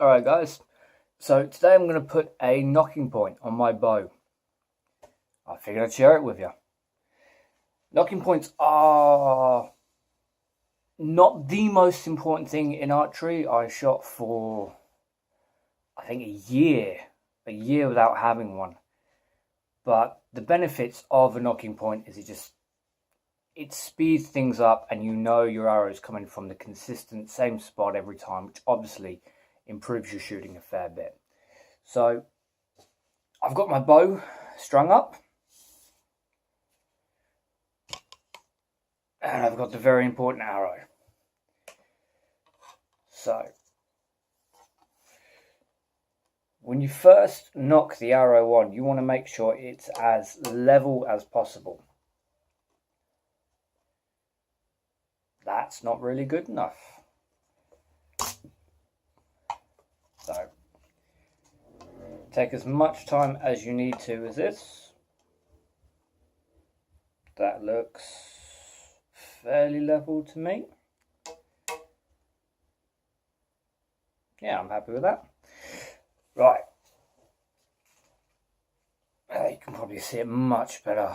Alright guys, so today I'm going to put a knocking point on my bow. I figured I'd share it with you. Knocking points are not the most important thing in archery. I shot for, I think, a year without having one. But the benefits of a knocking point is it speeds things up, and you know your arrow is coming from the consistent same spot every time, which obviously improves your shooting a fair bit. So I've got my bow strung up, and I've got the very important arrow. So when you first knock the arrow on, you want to make sure it's as level as possible. That's not really good enough. So take as much time as you need to with this. That looks fairly level to me. Yeah, I'm happy with that. Right. You can probably see it much better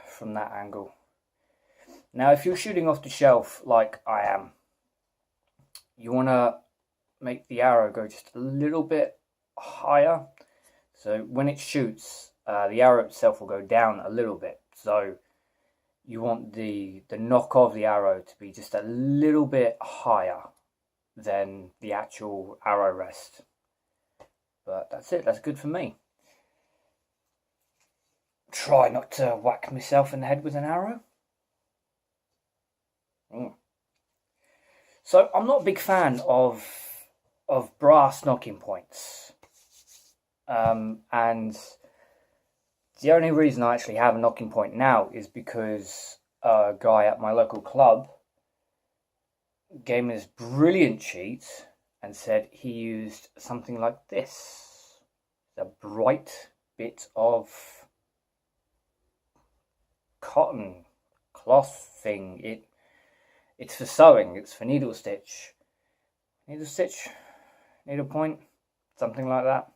from that angle. Now, if you're shooting off the shelf like I am, you want to make the arrow go just a little bit higher. So when it shoots, the arrow itself will go down a little bit. So you want the knock of the arrow to be just a little bit higher than the actual arrow rest. But that's it, that's good for me. Try not to whack myself in the head with an arrow. So I'm not a big fan of brass knocking points. And the only reason I actually have a knocking point now is because a guy at my local club gave me this brilliant sheet and said he used something like this. A bright bit of cotton cloth thing. It's for sewing, it's for needle stitch, needle point, something like that.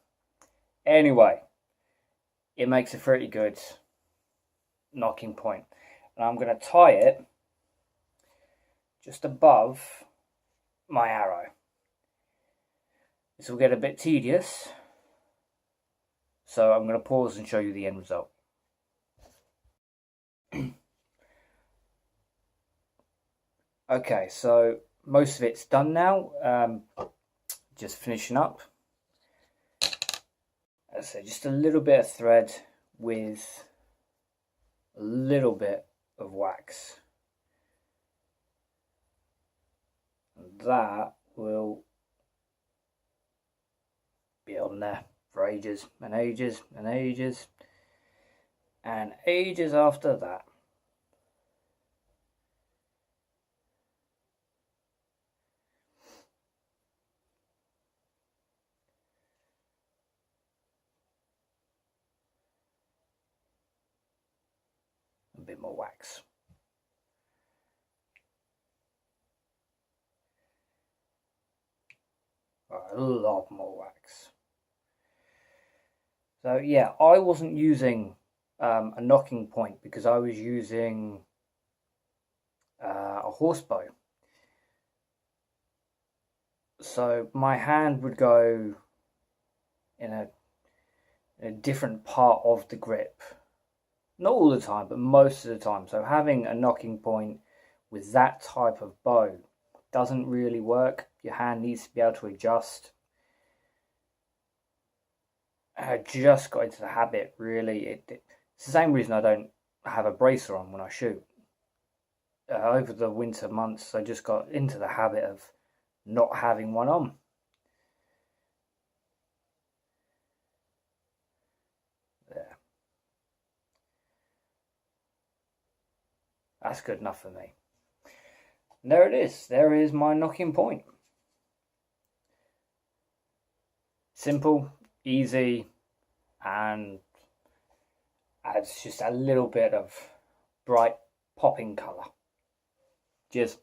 Anyway, it makes a pretty good knocking point. And I'm going to tie it just above my arrow. This will get a bit tedious, so I'm going to pause and show you the end result. Okay, so most of it's done now. Just finishing up. So just a little bit of thread with a little bit of wax. And that will be on there for ages and ages and ages and ages after that. A bit more wax. A lot more wax. So yeah, I wasn't using a knocking point because I was using a horse bow. So my hand would go in a different part of the grip. Not all the time, but most of the time. So having a knocking point with that type of bow doesn't really work. Your hand needs to be able to adjust. I just got into the habit, really. It's the same reason I don't have a bracer on when I shoot. Over the winter months, I just got into the habit of not having one on. There. That's good enough for me. And there it is. There is my knocking point. Simple, easy, and adds just a little bit of bright popping colour. Cheers.